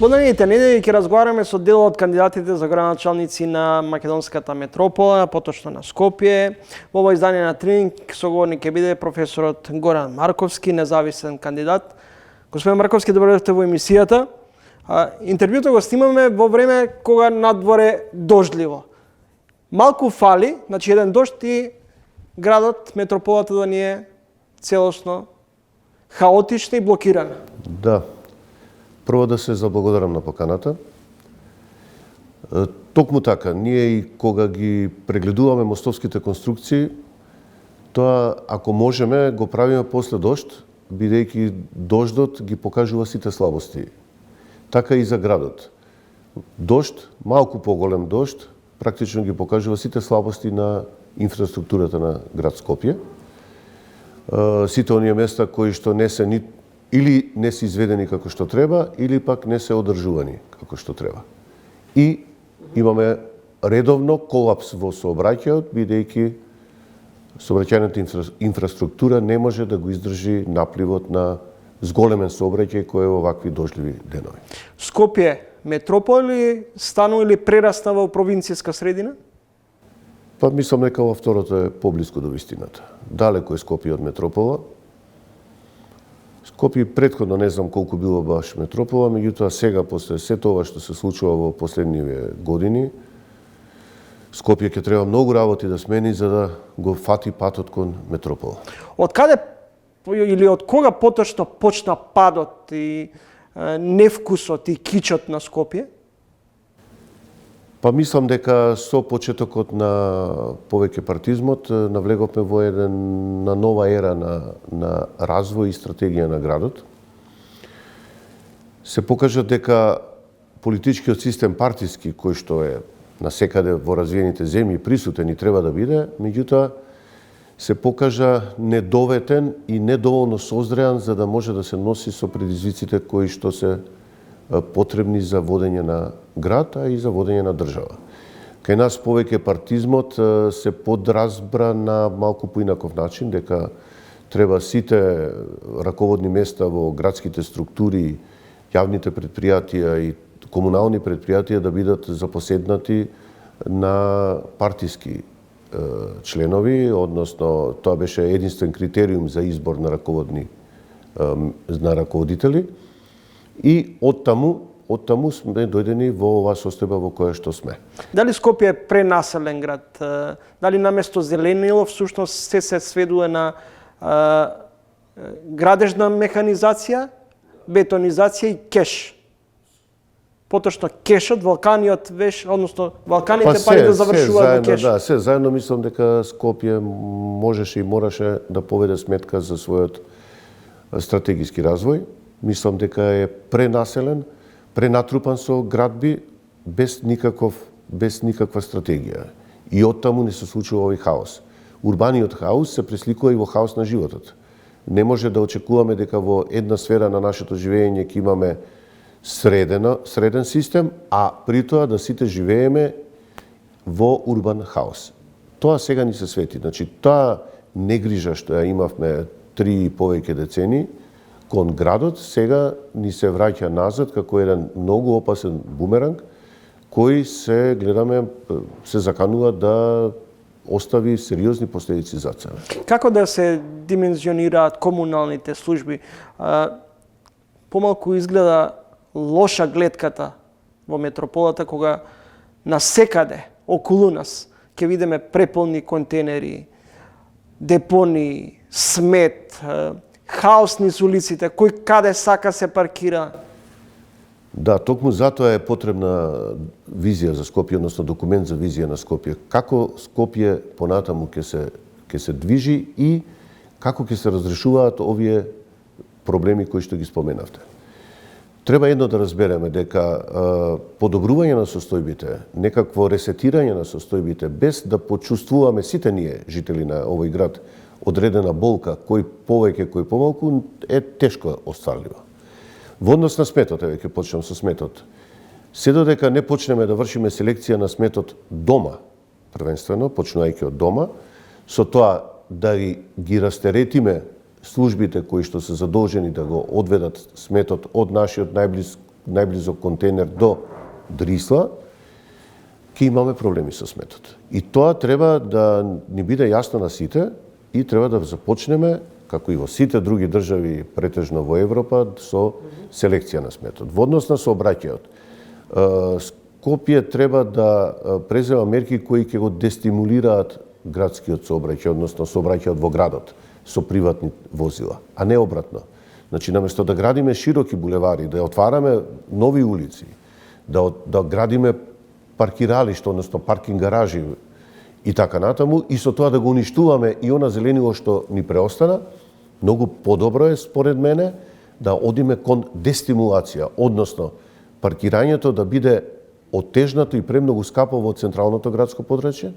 Во наредните недели ќе разговараме со дел од кандидатите за градоначалници на македонската метропола, поточно на Скопје. Во ово издание на Тренинг соговорник ќе биде професорот Горан Марковски, независен кандидат. Господин Марковски, добро дојдовте во емисијата. Интервјуто го снимаме во време кога надворе дождливо. Малку фали, значи еден дожд и градот, метрополата да ни е целосно хаотична и блокирана. Да. Прво да се заблагодарам на поканата. Токму така, ние и кога ги прегледуваме мостовските конструкции, тоа ако можеме го правиме после дожд, бидејќи дождот ги покажува сите слабости. Така и за градот. Дожд, малку поголем дожд, практично ги покажува сите слабости на инфраструктурата на град Скопје. Сите оние места кои што не се или не се изведени како што треба, или пак не се одржувани како што треба. И имаме редовно колапс во сообраќајот, бидејќи сообраќајната инфраструктура не може да го издржи напливот на зголемен сообраќај кој е во вакви дождливи денови. Скопје метропола или станува или прерасна во провинцијска средина? Па мислам дека во второто е поблиску до вистината. Далеко е Скопје од метропола. Скопје претходно не знам колку било баш метропола, меѓутоа сега после сето ова што се случува во последниве години, Скопје ќе треба многу работи да смени за да го фати патот кон метропола. Од каде или од кога поточно почна падот и невкусот и кичот на Скопје? Па мислам дека со почетокот на повеќе партизмот навлеговме во една нова ера на развој и стратегија на градот. Се покажа дека политичкиот систем партиски, кој што е насекаде во развиените земји присутен и треба да биде, меѓутоа се покажа недоветен и недоволно созреан за да може да се носи со предизвиците кои што се потребни за водење на град, а и за водење на држава. Кај нас повеќе партизмот се подразбра на малку поинаков начин, дека треба сите раководни места во градските структури, јавните предпријатија и комунални предпријатија да бидат запоседнати на партиски членови, односно тоа беше единствен критериум за избор на раководители. И оттаму сме дојдени во оваа состојба во која што сме. Дали Скопје е пренаселен град? Дали наместо зеленило всушност се сведува на градежна механизација, бетонизација и кеш? Поточно кешот, валканиот веш, односно валканите пари да завршуваат во кеш. Да, се заедно мислам дека Скопје можеше и мораше да поведе сметка за својот стратегиски развој. Мислам дека е пренаселен, пренатрупан со градби без никаква стратегија. И оттаму не се случува овој хаос. Урбаниот хаос се пресликува и во хаос на животот. Не може да очекуваме дека во една сфера на нашето живење ќе имаме среден систем, а при тоа да сите живееме во урбан хаос. Тоа сега ни се свети. Значи, таа негрижа што ја имавме 3 и повеќе децени кон градот, сега ни се враќа назад како еден многу опасен бумеранг, кој се заканува да остави сериозни последици за себе. Како да се димензионираат комуналните служби? Помалку изгледа лоша гледката во метрополата кога насекаде околу нас ќе видиме преполни контейнери, депони, смет, хаосни со улиците, кој каде сака се паркира. Да, токму затоа е потребна визија за Скопје, односно документ за визија на Скопје. Како Скопје понатаму ќе се движи и како ќе се разрешуваат овие проблеми кои што ги споменавте. Треба едно да разбереме дека подобрување на состојбите, некакво ресетирање на состојбите без да почувствуваме сите ние жители на овој град одредена болка, кој повеќе, кој помалку, е тешко остварлива. Во однос на сметот, ќе почнем со сметот. Се додека не почнеме да вршиме селекција на сметот дома, првенствено, почнувајќи од дома, со тоа да ги растеретиме службите кои што се задолжени да го одведат сметот од нашиот најблиск најблизок контейнер до Дрисла, ќе имаме проблеми со сметот. И тоа треба да ни биде јасно на сите и треба да започнеме, како и во сите други држави, претежно во Европа, со селекција на сметот. Во однос на сообраќајот, Скопје треба да презема мерки кои ќе го дестимулираат градскиот сообраќај, односно сообраќајот во градот со приватни возила, а не обратно. Значи, наместо да градиме широки булевари, да отвараме нови улици, да градиме паркиралишта, односно паркинг гаражи и така натаму, и со тоа да го уништуваме и она зеленило што ни преостана, многу подобро е, според мене, да одиме кон дестимулација, односно паркирањето да биде оттежнато и премногу скапо во централното градско подрачје,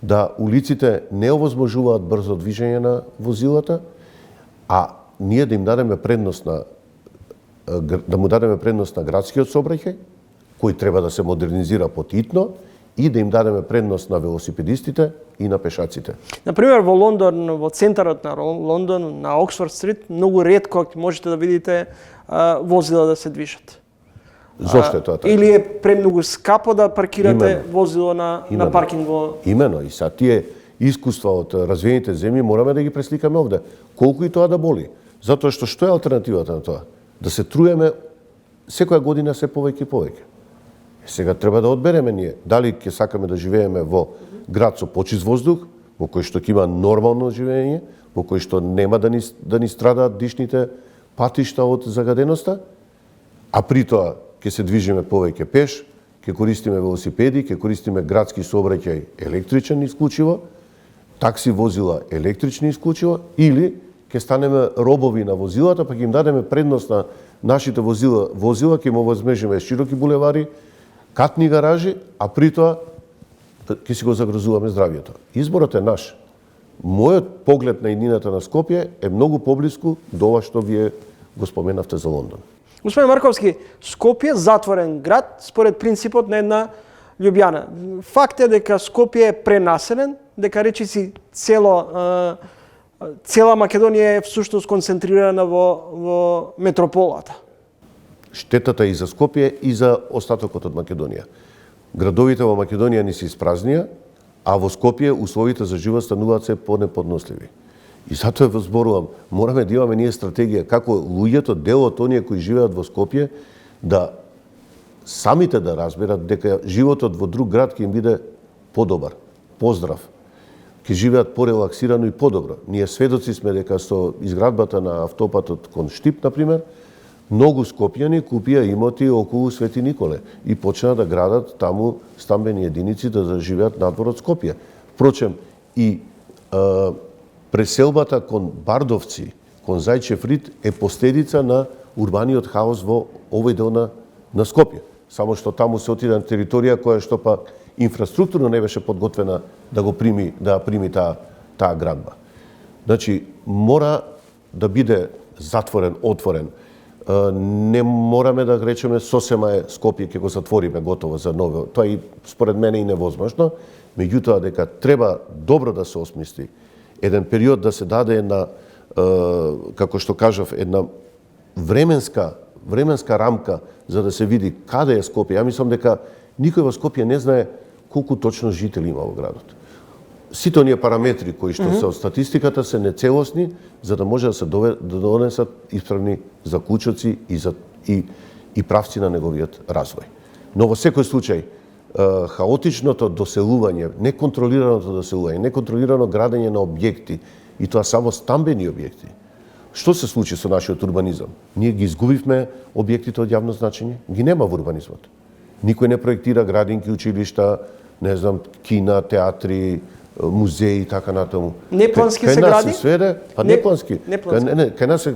да улиците не овозможуваат брзо движење на возилата, а ние да им дадеме предност да му дадеме предност на градскиот сообраќај, кој треба да се модернизира потитно, и да им дадеме предност на велосипедистите и на пешаците. Например, во Лондон, во центарот на Лондон, на Оксфорд стрит, многу ретко можете да видите возила да се движат. Зошто е тоа така? Или е премногу скапо да паркирате возило на паркинг во... Имено, и са тие искуства од развиените земји мораме да ги пресликаме овде. Колку и тоа да боли. Затоа што е алтернативата на тоа? Да се труеме секоја година се повеќе и повеќе. Сега треба да одбереме ние дали ќе сакаме да живееме во град со почист воздух, во кој што ќе има нормално живење, во кој што нема да ни страдаат дишните патишта од загаденоста, а при тоа ќе се движиме повеќе пеш, ќе користиме велосипеди, ќе користиме градски сообраќај електричен исклучиво, такси возила електрични исклучиво, или ќе станеме робови на возилата, па ќе им дадеме предност на нашите возила ќе му возмежиме широки булевари, катни гаражи, а при тоа ќе си го загрозуваме здравието. Изборот е наш. Мојот поглед на иднината на Скопје е многу поблиску до ова што вие го споменавте за Лондон. Господин Марковски, Скопје затворен град според принципот на една Љубјана. Факт е дека Скопје е пренаселен, дека речиси цела Македонија е всушност концентрирана во метрополата. Штетата и за Скопје и за остатокот од Македонија. Градовите во Македонија ни се испразнија, а во Скопје условите за живот стануваат се понеподносливи. И затоа ве зборувам, мораме да имаме ние стратегија како луѓето, дел од оние кои живеат во Скопје, да самите да разберат дека животот во друг град ќе им биде подобар, поздрав, ќе живеат порелаксирано и подобро. Ние сведоци сме дека со изградбата на автопатот кон Штип, например, многу скопјани купија имоти околу Свети Николе и почнаа да градат таму стамбени единици да живеат надвор од Скопје. Впрочем, и преселбата кон Бардовци, кон Зајчев Рид е последица на урбаниот хаос во овој дел на Скопје. Само што таму се отиде на територија која што па инфраструктурно не беше подготвена да прими таа градба. Значи, мора да биде затворен, отворен. Не мораме да речеме сосема е Скопје ќе го затвориме готово за ново. Тоа и според мене и невозможно, меѓутоа дека треба добро да се осмисли еден период, да се даде една, како што кажав, една временска рамка за да се види каде е Скопје. Ја мислам дека никој во Скопје не знае колку точно жители има во градот. Сите оние параметри кои што се од статистиката се нецелосни, за да може да се донесат исправни заклучоци и правци на неговиот развој. Но во секој случај, хаотичното доселување, неконтролираното доселување, неконтролирано градење на објекти, и тоа само стамбени објекти. Што се случи со нашиот урбанизам? Ние ги изгубивме објектите од јавно значење, ги нема во урбанизмот. Никој не проектира градинки, училишта, не знам, кина, театри, музеи и така натаму. Неплански се гради? Кај нас се сведе, па неплански. Неплански.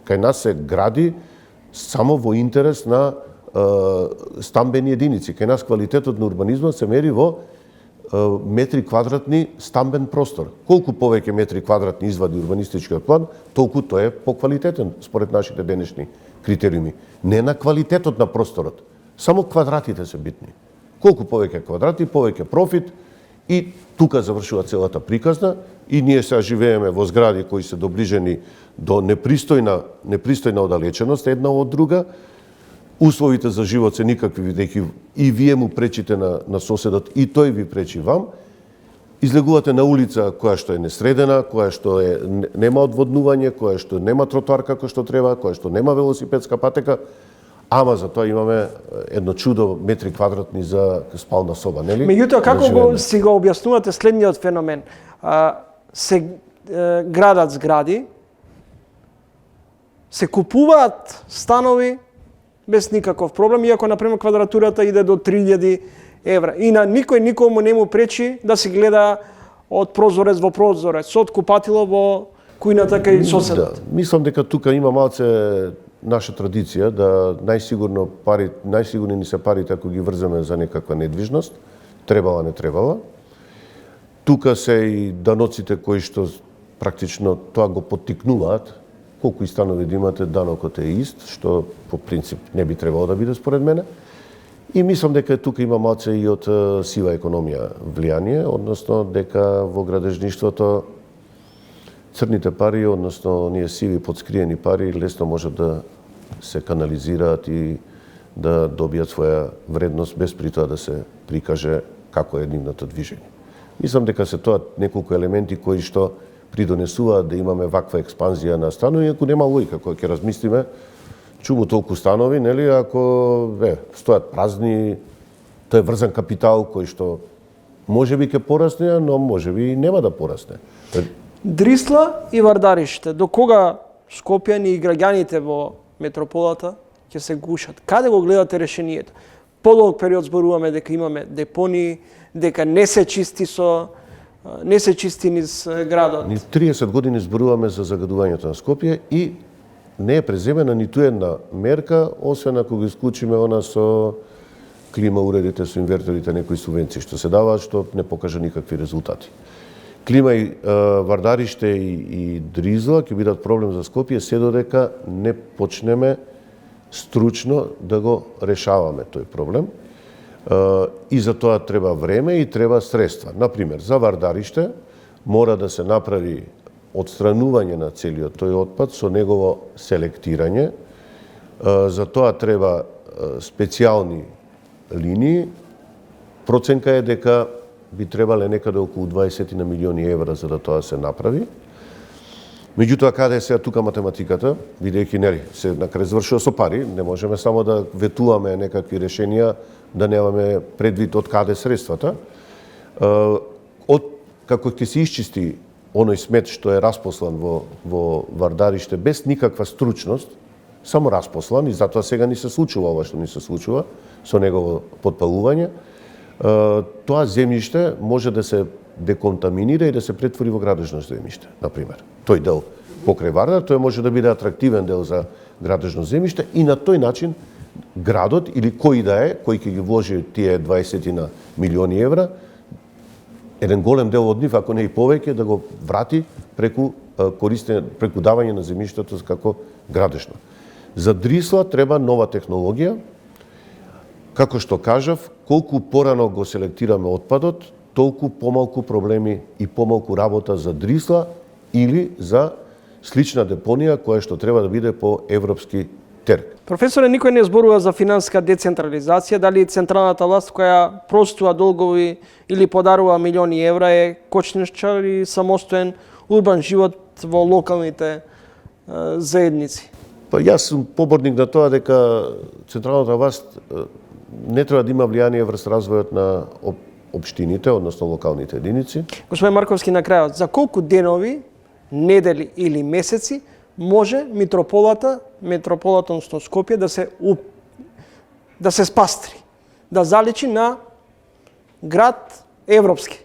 Кај нас се гради само во интерес на стамбени единици. Кај нас квалитетот на урбанизмот се мери во метри квадратни стамбен простор. Колку повеќе метри квадратни извади урбанистичкиот план, толку тој е поквалитетен според нашите денешни критериуми. Не на квалитетот на просторот, само квадратите се битни. Колку повеќе квадрати, повеќе профит, и тука завршува целата приказна, и ние сега живееме во згради кои се доближени до непристојна оддалеченост една од друга, условите за живот се никакви, бидејќи и вие му пречите на соседот и тој ви пречи вам, излегувате на улица која што е несредена, која што нема одводнување, која што нема тротоар како што треба, која што нема велосипедска патека, ама за тоа имаме едно чудо метри квадратни за спална соба, нели? Меѓутоа, како си го објаснувате следниот феномен? Се градат згради, се купуваат станови без никаков проблем, иако, например, квадратурата иде до 3000 евра. И на никој никому не му пречи да се гледа од прозорец во прозорец, од купатило во кујната кај соседот. Да, мислам дека тука има малце наша традиција да најсигурни ни се парите ако ги врземе за некаква недвижност, требала, не требала. Тука се и даноците кои што практично тоа го поттикнуваат. Колку и станови да имате, данокот е ист, што по принцип не би требало да биде според мене. И мислам дека тука има малце и од сива економија влијание, односно дека во градежништвото црните пари, односно оние сиви подскриени пари лесно можат да се канализираат и да добијат своја вредност без при тоа да се прикаже како е нивното движење. Мислам дека се тоа неколку елементи кои што придонесуваат да имаме ваква експанзија на станови, ако нема логика кога ќе размислиме чуму толку станови, нели, ако стојат празни, тоа е врзан капитал кој што можеби ќе порасне, но можеби и нема да порасне. Дрисла и Вардариште, до кога скопјани и граѓаните во метрополата ќе се гушат? Каде го гледате решението? Подолг период зборуваме дека имаме депонии, дека не се чисти низ градот. Ни 30 години зборуваме за загадувањето на Скопје и не е преземена ниту една мерка, освен ако го исклучиме она со клима уредите, со инверторите, некои субвенции што се даваат, што не покажа никакви резултати. Клима и Вардариште и Дризла ќе бидат проблем за Скопје се додека не почнеме стручно да го решаваме тој проблем. И за тоа треба време и треба средства. Например, за Вардариште мора да се направи отстранување на целиот тој отпад со негово селектирање. За тоа треба специјални линии. Проценка е дека би требале некаде околу 20 на милиони евра за да тоа се направи. Меѓутоа, каде е сега тука математиката, бидејќи нели се на крај завршува со пари, не можеме само да ветуваме некакви решенија, да немаме предвид од каде средствата. Како ќе се исчисти оној смет што е распослан во Вардариште без никаква стручност, само распослан, и затоа сега ни се случува ова што ни се случува со негово подпалување, тоа земјиште може да се деконтаминира и да се претвори во градежно земјиште, например. Тој дел покрај Вардар, тој може да биде атрактивен дел за градежно земјиште и на тој начин градот или кој да е, кој ќе ги вложи тие 20 на милиони евра, еден голем дел од нив, ако не и повеќе, да го врати преку давање на земјиштето како градежно. За Дрисла треба нова технологија. Како што кажав, колку порано го селектираме отпадот, толку помалку проблеми и помалку работа за Дрисла или за слична депонија која што треба да биде по европски терк. Професоре, никој не зборува за финансиска децентрализација, дали централната власт која простува долгови или подарува милиони евра е кочничар и самостоен урбан живот во локалните заедници? Па јас сум поборник на тоа дека централната власт не треба да има влијание врз развојот на општините, односно локалните единици. Господин Марковски, на крајот, за колку денови, недели или месеци може метрополата, односно Скопје, да се спастри, да заличи на град европски?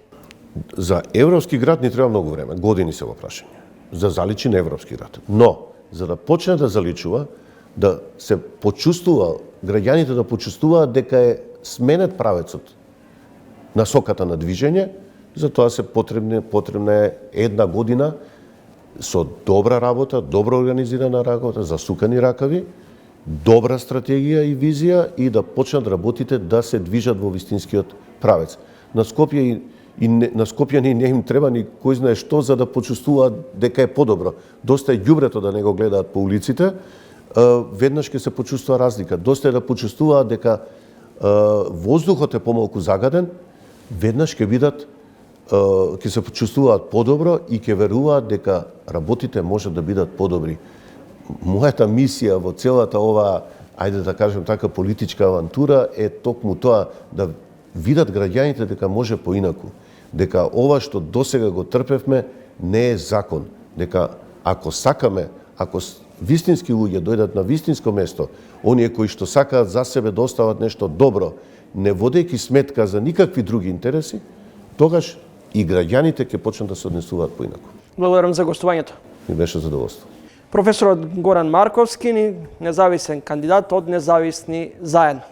За европски град ни треба многу време, години се во прашање, за заличи на европски град. Но, за да почне да заличува, да се почувствува, граѓаните да почувствуваат дека е сменет правецот, насоката на движење, за тоа се потребна е една година со добра работа, добро организирана работа, засукани ракави, добра стратегија и визија и да почнат работите да се движат во вистинскиот правец. На Скопјани не им треба ни кој знае што за да почувствуваат дека е подобро. Доста е ѓубрето да не го гледаат по улиците, веднаш ќе се почувствува разлика. Доста е да почувствуваат дека воздухот е помалку загаден, веднаш ќе видат, ќе се почувствуваат подобро и ќе веруваат дека работите може да бидат подобри. Мојата мисија во целата ова, ајде да кажем така, политичка авантура е токму тоа да видат граѓаните дека може поинаку, дека ова што досега го трпевме не е закон, дека ако сакаме, ако вистински луѓе дојдат на вистинско место, оние кои што сакаат за себе да остават нешто добро, не водејќи сметка за никакви други интереси, тогаш и граѓаните ќе почнат да се однесуваат поинаку. Благодарам за гостувањето. Ми беше задоволство. Професорот Горан Марковски, независен кандидат од Независни заедно.